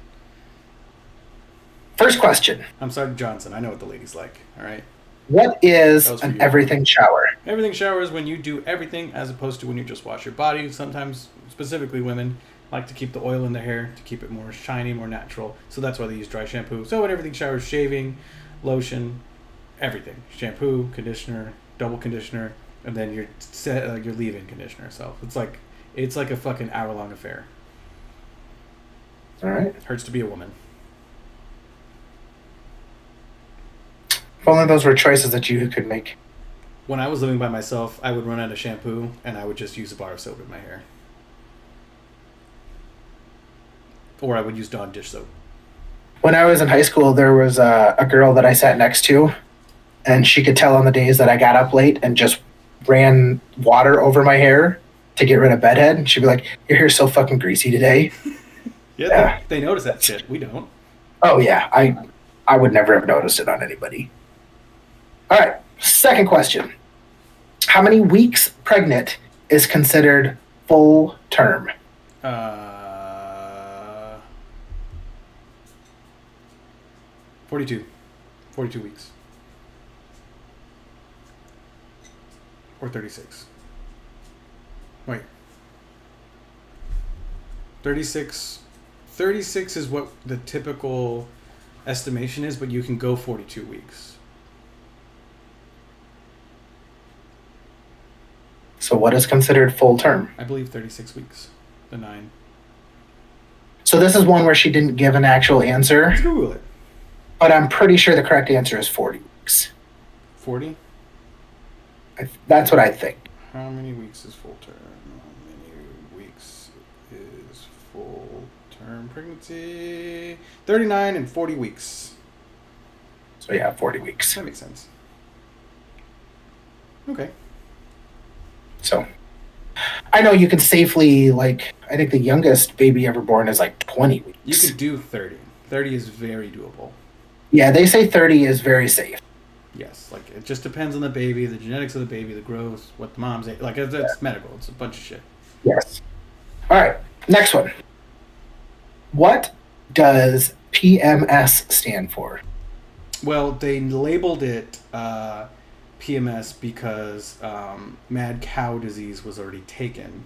First question. I'm Sergeant Johnson. I know what the ladies like. All right. What is That was for an you. everything shower? Everything shower is when you do everything as opposed to when you just wash your body. Sometimes, specifically women, like to keep the oil in their hair to keep it more shiny, more natural. So that's why they use dry shampoo. So when everything shower is shaving, lotion, everything. Shampoo, conditioner, double conditioner, and then your leave-in conditioner. So it's like a fucking hour-long affair. All right. Hurts to be a woman. If only those were choices that you could make. When I was living by myself, I would run out of shampoo and I would just use a bar of soap in my hair. Or I would use Dawn dish soap. When I was in high school, there was a girl that I sat next to, and she could tell on the days that I got up late and just ran water over my hair to get rid of bedhead. And she'd be like, "Your hair's so fucking greasy today." Yeah, they notice that shit. We don't. Oh yeah, I would never have noticed it on anybody. All right, second question. How many weeks pregnant is considered full term? 42. 42 weeks. Or 36. Wait. 36. 36 is what the typical estimation is, but you can go 42 weeks. So what is considered full term? I believe 36 weeks. The 9. So So this is one where she didn't give an actual answer, Let's Google it. but I'm pretty sure the correct answer is 40 weeks. 40? That's what I think. How many weeks is full term? How many weeks is full term pregnancy? 39 and 40 weeks. So yeah, 40 weeks. That makes sense. Okay. So I know you can safely, like, I think the youngest baby ever born is like 20 weeks. You could do 30. 30 is very doable. Yeah, they say 30 is very safe. Yes, like it just depends on the baby, the genetics of the baby, the growth, what the mom's ate. Like it's medical. It's a bunch of shit. Yes. All right, next one. What does PMS stand for? Well, they labeled it PMS because mad cow disease was already taken.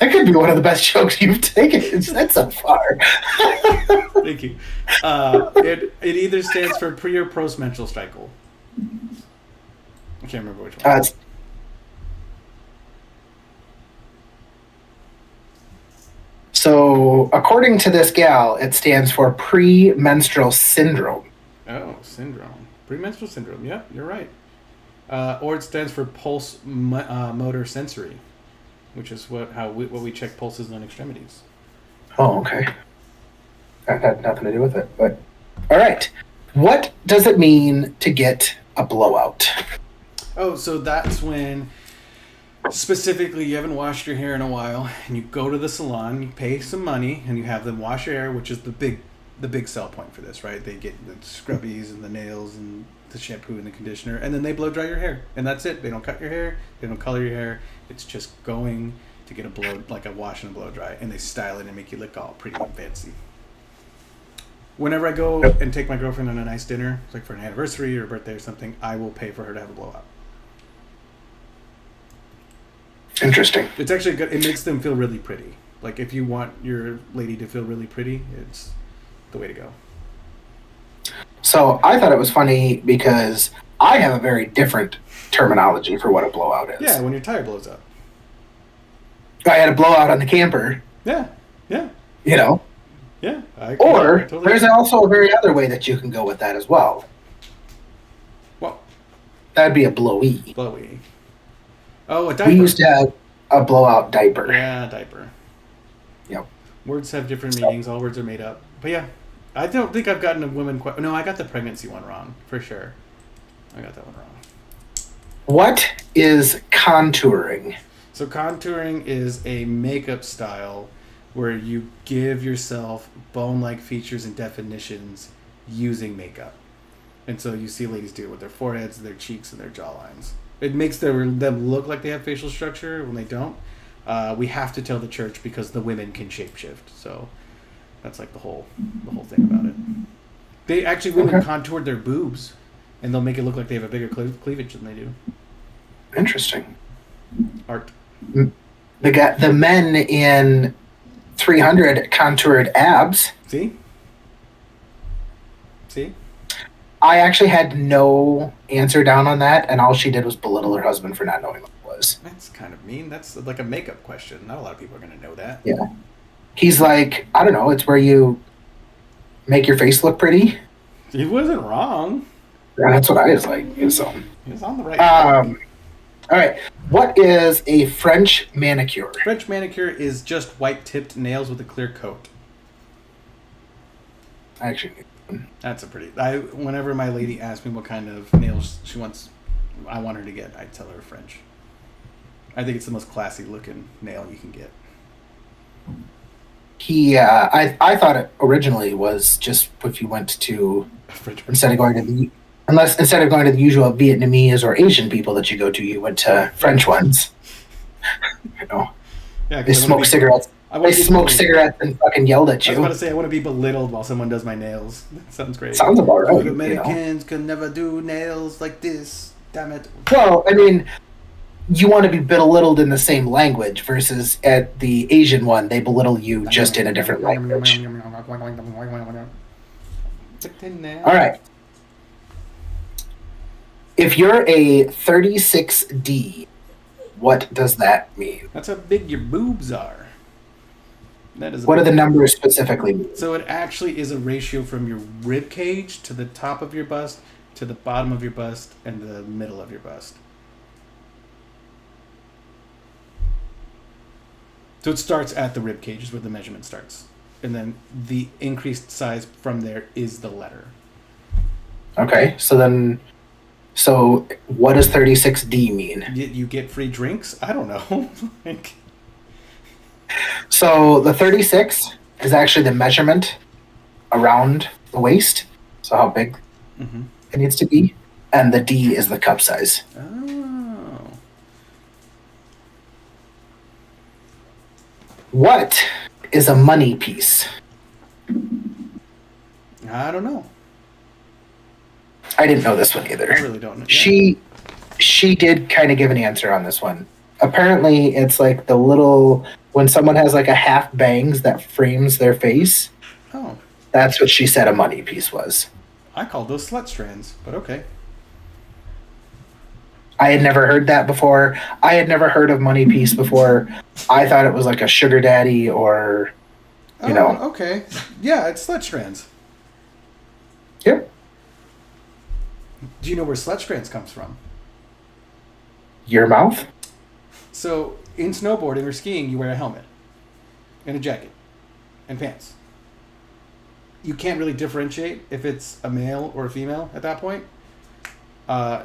That could be one of the best jokes you've taken said so far. Thank you. It either stands for pre or post menstrual cycle. I can't remember which one. So, according to this gal, it stands for premenstrual syndrome. Oh, syndrome. Premenstrual syndrome. Yep, you're right. Or it stands for pulse motor sensory, which is what we check pulses on extremities. Oh, okay. That had nothing to do with it, but all right. What does it mean to get a blowout? Oh, so that's when specifically you haven't washed your hair in a while and you go to the salon, you pay some money and you have them wash your hair, which is the big sell point for this, right? They get the scrubbies and the nails and the shampoo and the conditioner, and then they blow dry your hair, and that's it. They don't cut your hair, they don't color your hair. It's just going to get a blow, like a wash and a blow dry, and they style it and make you look all pretty and fancy. Whenever I go and take my girlfriend on a nice dinner, like for an anniversary or a birthday or something, I will pay for her to have a blowout. Interesting. It's actually good. It makes them feel really pretty. Like if you want your lady to feel really pretty, it's the way to go. So I thought it was funny because I have a very different terminology for what a blowout is. Yeah, when your tire blows up. I had a blowout on the camper. Yeah, yeah, You know. yeah. Or totally. there's also a very other way that you can go with that as well. Well, That'd be a blowy. blowy. Oh, a diaper. We used to have a blowout diaper. Yeah, diaper. Yep. Words have different meanings. All words are made up. But yeah, I don't think I've gotten a woman. No, I got the pregnancy one wrong for sure. I got that one wrong. What is contouring? So contouring is a makeup style where you give yourself bone-like features and definitions using makeup. And so you see ladies do it with their foreheads, their cheeks, and their jawlines. It makes them look like they have facial structure when they don't. We have to tell the church because the women can shapeshift. So that's like the whole thing about it. They actually women contoured their boobs, and they'll make it look like they have a bigger cleavage than they do. Interesting. Art. The men in 300 contoured abs. See? I actually had no answer down on that, and all she did was belittle her husband for not knowing what it was. That's kind of mean. That's like a makeup question. Not a lot of people are going to know that. Yeah. He's like, I don't know, it's where you make your face look pretty. He wasn't wrong. Yeah, that's what I was like. So. He was on the right track. All right. What is a French manicure? French manicure is just white-tipped nails with a clear coat. Actually, That's a pretty... Whenever my lady asks me what kind of nails I want her to get, I tell her French. I think it's the most classy looking nail you can get. I thought it originally was just if you went to French instead of going to the usual Vietnamese or Asian people that you go to, you went to French ones. You know, Yeah, they smoke cigarettes. They smoke cigarettes and fucking yelled at I was you. about to say I want to be belittled while someone does my nails. That sounds great. Sounds about right. Good You know? Americans can never do nails like this. Damn it. Well, I mean, you want to be belittled in the same language versus at the Asian one, they belittle you just in a different language. All right. If you're a 36D, What does that mean? That's how big your boobs are. That is. What do the numbers specifically mean? So it actually is a ratio from your rib cage to the top of your bust to the bottom of your bust and the middle of your bust. So it starts at the rib cage is where the measurement starts. And then the increased size from there is the letter. Okay, so what does 36D mean? You get free drinks? I don't know. Like, So the 36 is actually the measurement around the waist, so how big mhm. it needs to be, and the D is the cup size. Oh. What is a money piece? I don't know. I didn't know this one either. I really don't know. She did kind of give an answer on this one. Apparently, it's like the little when someone has like a half bangs that frames their face. Oh. That's what she said a money piece was. I called those slut strands, but okay. I had never heard that before. I had never heard of money piece before. I thought it was like a sugar daddy or, you know. Okay. Yeah, it's slut strands. Yep. Do you know where slut strands comes from? Your mouth? So, in snowboarding or skiing, you wear a helmet and a jacket and pants. You can't really differentiate if it's a male or a female at that point.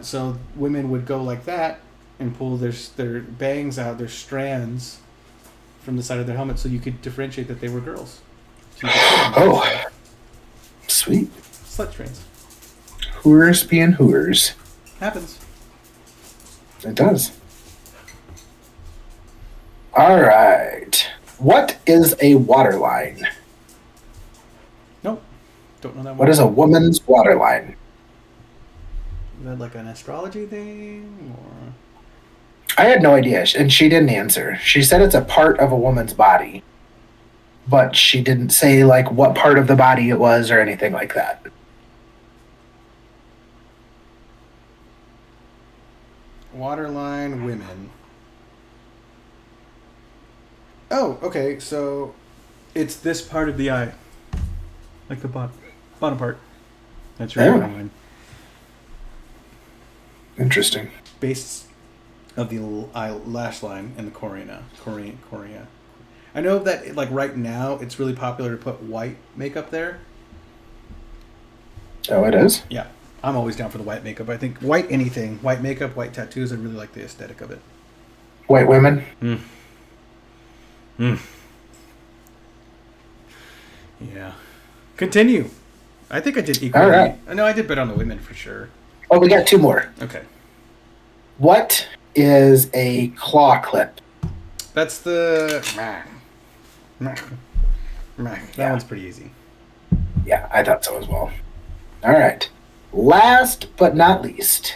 So women would go like that and pull their bangs out, their strands from the side of their helmet, so you could differentiate that they were girls. So you could see them. Oh, sweet. Slut strands. Hooters being Hooters. Happens. It does. All right. What is a water line? Nope. Don't know that one. What is a woman's water line? Is that like an astrology thing, or? I had no idea, and she didn't answer. She said it's a part of a woman's body, but she didn't say like what part of the body it was or anything like that. Waterline women. Oh, okay. So it's this part of the eye, like the bottom part. That's your Oh. waterline. Interesting. Base of the eyelash line and the cornea. Cornea. I know that like right now it's really popular to put white makeup there. Oh, it is? Yeah, I'm always down for the white makeup. I think white anything, white makeup, white tattoos. I really like the aesthetic of it. White women? Yeah. Continue. I think I did equally. All right. I know I did better on the women for sure. Oh, we got two more. Okay. What is a claw clip? That's the. That one's pretty easy. Yeah, I thought so as well. All right. Last but not least,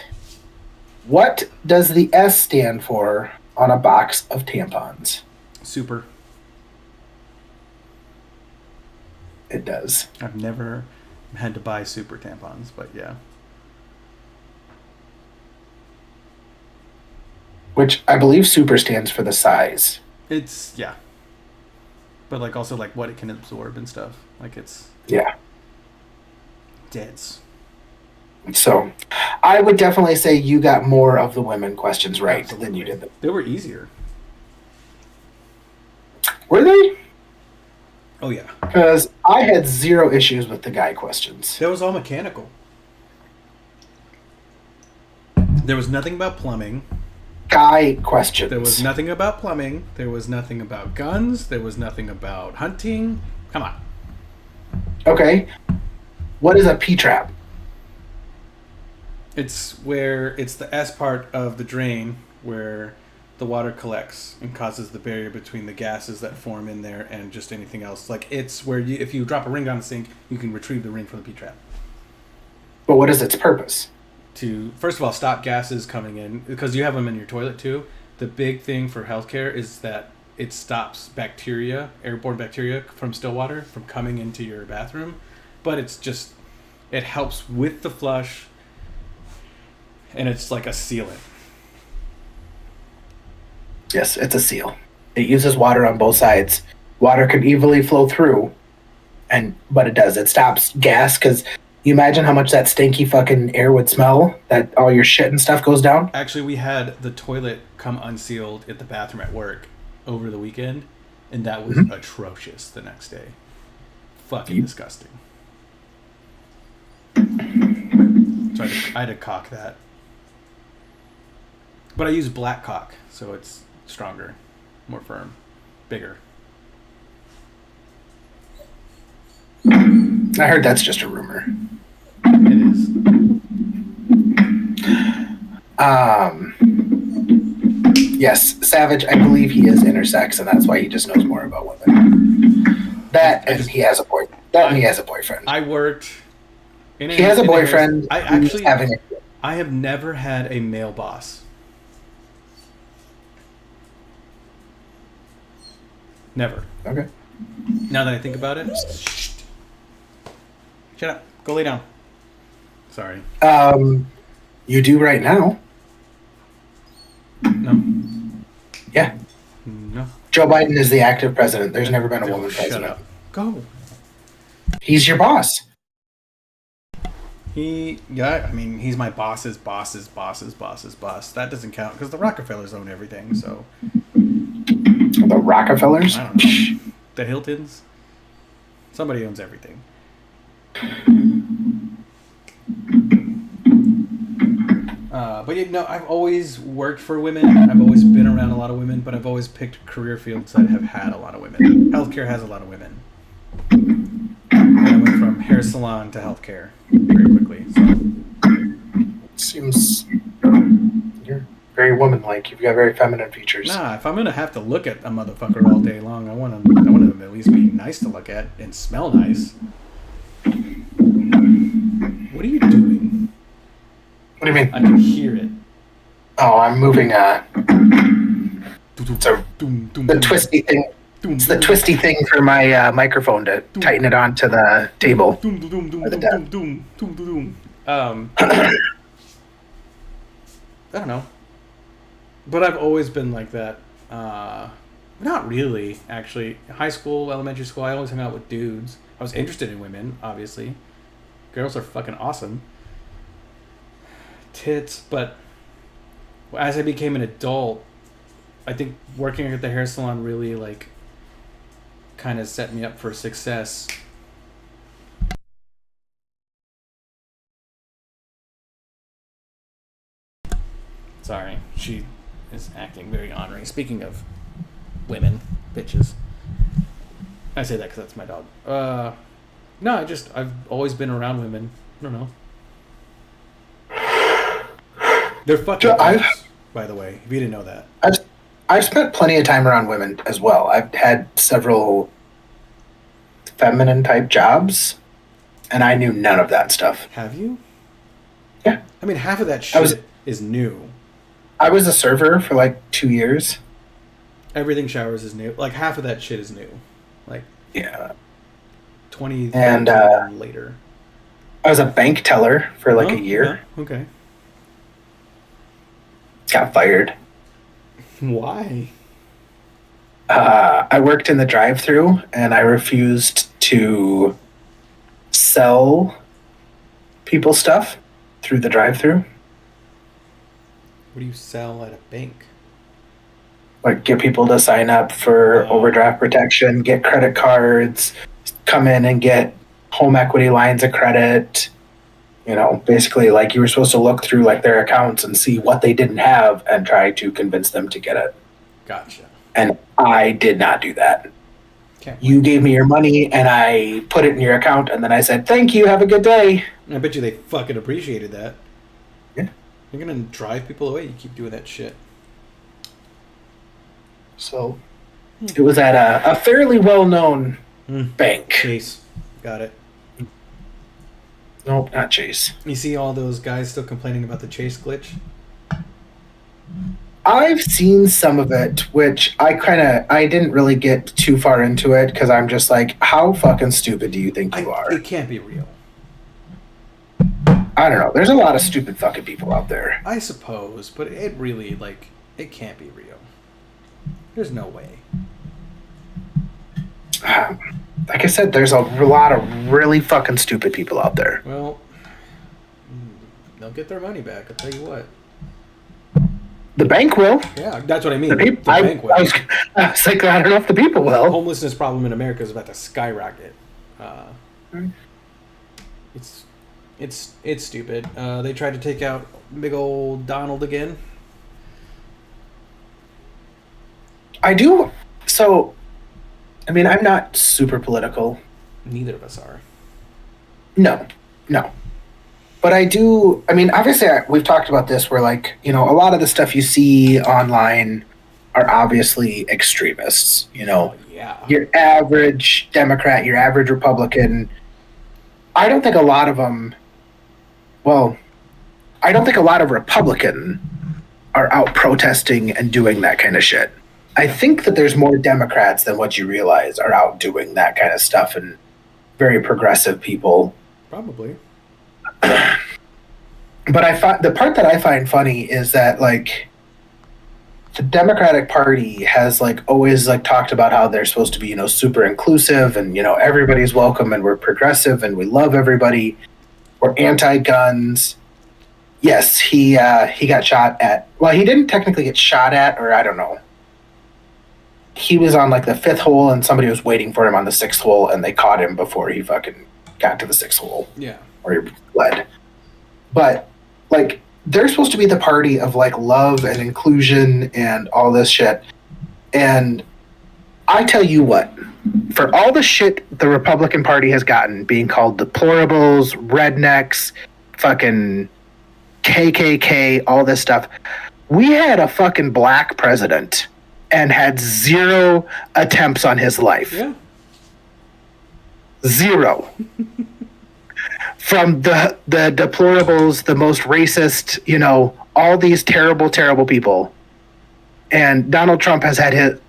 what does the S stand for on a box of tampons? Super. It does. I've never had to buy super tampons, but yeah. Which I believe super stands for the size. It's, yeah. But like also like what it can absorb and stuff. Like it's Yeah. deads. So I would definitely say you got more of the women questions right than Absolutely. you did them. They were easier. Were they? Oh yeah. Because I had zero issues with the guy questions. That was all mechanical. There was nothing about plumbing. Guy questions. There was nothing about plumbing. There was nothing about guns. There was nothing about hunting. Come on. Okay. What is a P-trap? It's where it's the S part of the drain where the water collects and causes the barrier between the gases that form in there and just anything else. Like it's where you, if you drop a ring down the sink, you can retrieve the ring from the P-trap. But what is its purpose? To first of all stop gases coming in because you have them in your toilet too. The big thing for healthcare is that it stops bacteria, airborne bacteria from still water from coming into your bathroom, but it's just it helps with the flush and it's like a sealant. Yes, it's a seal. It uses water on both sides. Water could easily flow through, but it does. It stops gas because you imagine how much that stinky fucking air would smell. That all your shit and stuff goes down. Actually, we had the toilet come unsealed at the bathroom at work over the weekend, and that was atrocious the next day. Fucking disgusting. So I had to caulk that. But I use black caulk, so it's stronger, more firm, bigger. I heard that's just a rumor. It is. Yes, Savage, I believe he is intersex, and that's why he just knows more about women. That and he has a boy. That and he has a boyfriend. I worked. He has a boyfriend. I actually, having I have never had a male boss. Never. Okay. Now that I think about it, shut up. Go lay down. Sorry. You do right now. No. Yeah. No. Joe Biden is the active president. There's never been a woman Shut president. up. Go. He's your boss. Yeah, I mean, he's my boss's boss's boss's boss's boss. That doesn't count because the Rockefellers own everything, so. The Rockefellers? I don't know. The Hiltons? Somebody owns everything. But you know, I've always worked for women. I've always been around a lot of women, but I've always picked career fields that have had a lot of women. Healthcare has a lot of women. And I went from hair salon to healthcare very quickly. So. Seems you're very woman-like. You've got very feminine features. Nah, if I'm gonna have to look at a motherfucker all day long, I want them to at least be nice to look at and smell nice. What are you doing? What do you mean? I can hear it. Oh, I'm moving. The twisty thing. It's the twisty thing for my microphone to tighten it onto the table. I don't know. But I've always been like that. Not really, actually. High school, elementary school, I always hung out with dudes. I was interested in women, obviously. Girls are fucking awesome. Tits, but as I became an adult, I think working at the hair salon really, like, kind of set me up for success. Sorry, she is acting very ornery. Speaking of women, bitches. I say that because that's my dog. No, I've always been around women. I don't know. They're fucking gross, by the way, if you didn't know that. I've spent plenty of time around women as well. I've had several feminine type jobs, and I knew none of that stuff. Have you? Yeah. I mean, half of that shit is new. I was a server for like 2 years. Everything showers is new. Like, half of that shit is new. Like, yeah. 20 and later. I was a bank teller for like a year. Yeah, okay. Got fired. Why? I worked in the drive-thru, and I refused to sell people stuff through the drive-thru. What do you sell at a bank? Like, get people to sign up for overdraft protection, get credit cards, come in and get home equity lines of credit. You know, basically, like, you were supposed to look through like their accounts and see what they didn't have and try to convince them to get it. Gotcha. And I did not do that. Can't You wait. gave me your money and I put it in your account, and then I said, "Thank you, have a good day." I bet you they fucking appreciated that. Yeah. You're gonna drive people away. You keep doing that shit. So it was at a fairly well-known bank. Chase. Got it. Nope, not Chase. You see all those guys still complaining about the Chase glitch? I've seen some of it, which I didn't really get too far into it because I'm just like, how fucking stupid do you think you are? It can't be real. I don't know. There's a lot of stupid fucking people out there. I suppose, but it really, like, it can't be real. There's no way. Like I said, there's a lot of really fucking stupid people out there. Well, they'll get their money back. I'll tell you what. The bank will. Yeah, that's what I mean. The people, bank will. I was like, I don't know if the people will. Homelessness problem in America is about to skyrocket. It's stupid. They tried to take out big old Donald again. I do. So, I mean, I'm not super political. Neither of us are. No. But I do. I mean, obviously, we've talked about this where, like, you know, a lot of the stuff you see online are obviously extremists. You know, Yeah. your average Democrat, your average Republican. I don't think a lot of them. Well, I don't think a lot of Republicans are out protesting and doing that kind of shit. I think that there's more Democrats than what you realize are out doing that kind of stuff, and very progressive people. Probably. But the part that I find funny is that, like, the Democratic Party has, like, always, like, talked about how they're supposed to be, you know, super inclusive and, you know, everybody's welcome and we're progressive and we love everybody. We're anti-guns. Yes, he got shot at. Well, he didn't technically get shot at, or I don't know. He was on, like, the 5th hole and somebody was waiting for him on the 6th hole and they caught him before he fucking got to the 6th hole. Yeah. Or he fled. But, like, they're supposed to be the party of, like, love and inclusion and all this shit. And I tell you what, for all the shit the Republican Party has gotten, being called deplorables, rednecks, fucking KKK, all this stuff, we had a fucking black president and had 0 attempts on his life. Yeah. 0. From the deplorables, the most racist, you know, all these terrible, terrible people. And Donald Trump has had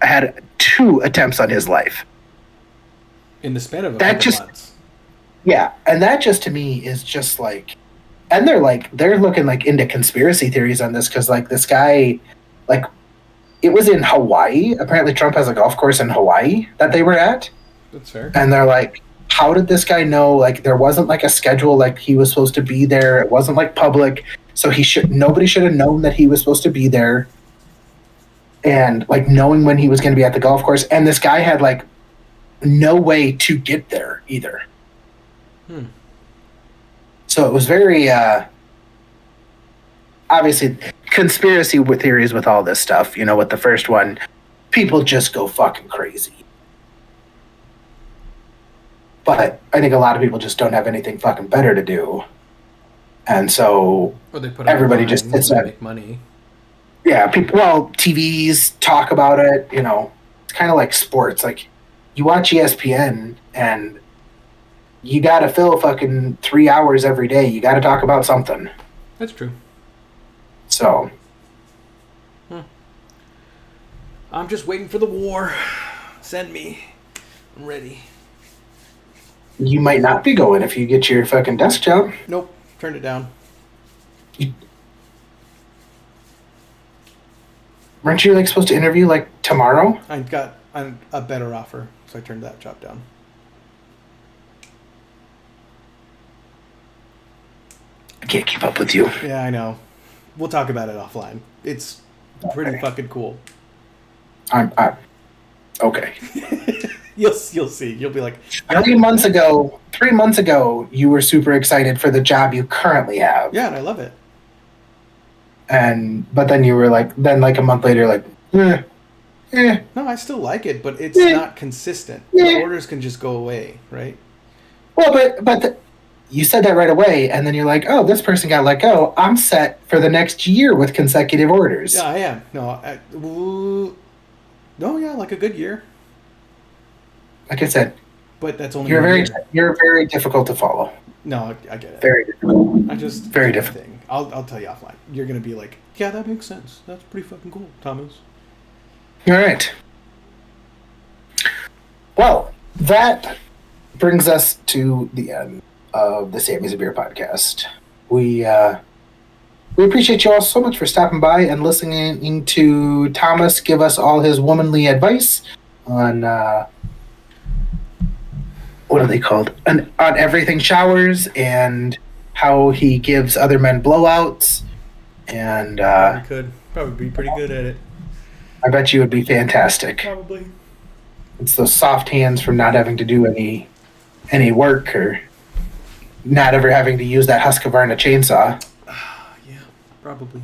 2 attempts on his life. In the span of a That couple just- months. Yeah, and that just to me is just like, and they're looking like into conspiracy theories on this because, like, this guy, like, it was in Hawaii. Apparently, Trump has a golf course in Hawaii that they were at, That's fair. and they're like, how did this guy know? Like, there wasn't like a schedule, like he was supposed to be there. It wasn't like public, so nobody should have known that he was supposed to be there. And like knowing when he was going to be at the golf course, and this guy had like no way to get there either. So it was very obviously conspiracy with theories with all this stuff. You know, with the first one, people just go fucking crazy. But I think a lot of people just don't have anything fucking better to do. And so Or they put everybody just sits to there. make money. Yeah, people, well, TVs talk about it, you know. It's kind of like sports. Like, you watch ESPN and you got to fill fucking 3 hours every day. You got to talk about something. That's true. So, I'm just waiting for the war. Send me. I'm ready. you might not be going if you get your fucking desk job. Nope. Turned it down. Weren't you like supposed to interview like tomorrow? I got a better offer, so I turned that job down. I can't keep up with you. Yeah, I know. We'll talk about it offline. It's pretty Okay. fucking cool. I'm okay. You'll see. You'll be like, 3 months ago, you were super excited for the job you currently have. yeah, and I love it. But then you were like, like a month later, like, eh. No, I still like it, but it's Yeah. not consistent. Yeah. The orders can just go away, right? Well, you said that right away, and then you're like, oh, this person got let go. I'm set for the next year with consecutive orders. Yeah, I am. No, yeah, like a good year. Like I said, But that's only you're one very year. you're very difficult to follow. No, I get it. Very difficult. I just very do my different. thing. I'll tell you offline. You're gonna be like, yeah, that makes sense. That's pretty fucking cool, Thomas. All right. Well, that brings us to the end of the Sammy's a Beer podcast. We we appreciate you all so much for stopping by and listening to Thomas give us all his womanly advice on what are they called? On everything showers and how he gives other men blowouts. And Probably could. Probably be pretty good at it. I bet you would be fantastic. Probably. It's those soft hands from not having to do any work or not ever having to use that Husqvarna chainsaw. Yeah, probably.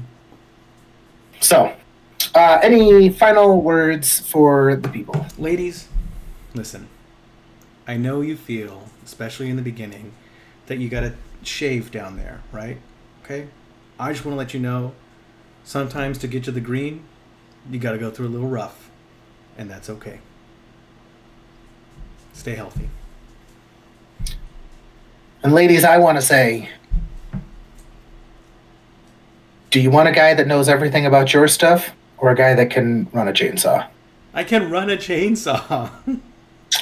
So, any final words for the people? Ladies, listen. I know you feel, especially in the beginning, that you gotta shave down there, right? Okay? I just want to let you know, sometimes to get to the green, you gotta go through a little rough. And that's okay. Stay healthy. And ladies, I want to say, do you want a guy that knows everything about your stuff or a guy that can run a chainsaw? I can run a chainsaw.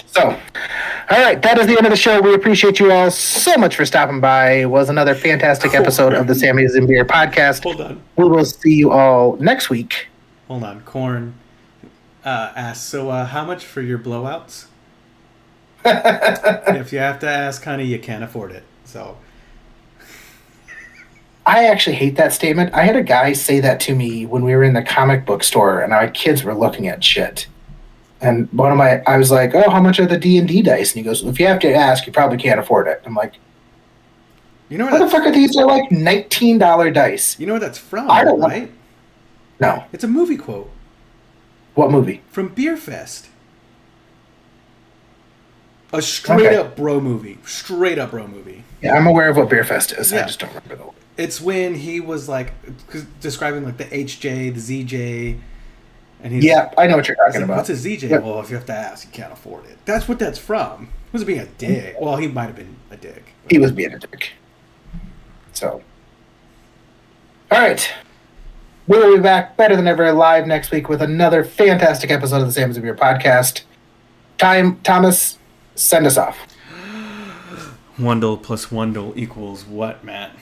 So, all right, that is the end of the show. We appreciate you all so much for stopping by. It was another fantastic episode of the Sammy's and Beer podcast. Hold on. We will see you all next week. Hold on. Corn asks, so how much for your blowouts? If you have to ask, honey, you can't afford it. So I actually hate that statement. I had a guy say that to me when we were in the comic book store and our kids were looking at shit. And I was like, oh, how much are the D&D dice? And he goes, if you have to ask, you probably can't afford it. I'm like, you know what the fuck are these? They're like $19 dice. You know where that's from, I don't know. right? No. It's a movie quote. What movie? From Beer Fest. A straight up bro movie. Straight up bro movie. Yeah, I'm aware of what Beer Fest is. Yeah. I just don't remember the. It's when he was like describing like the HJ, the ZJ, and he's Yeah, I know what you're talking like, about. what's a ZJ? Yep. Well, if you have to ask, you can't afford it. That's what that's from. He was being a dick. Well, he might have been a dick. He was being a dick. So, all right. We'll be back better than ever live next week with another fantastic episode of the Sam's of Beer podcast. Thomas, send us off. Wundle plus Wundle equals what, Matt?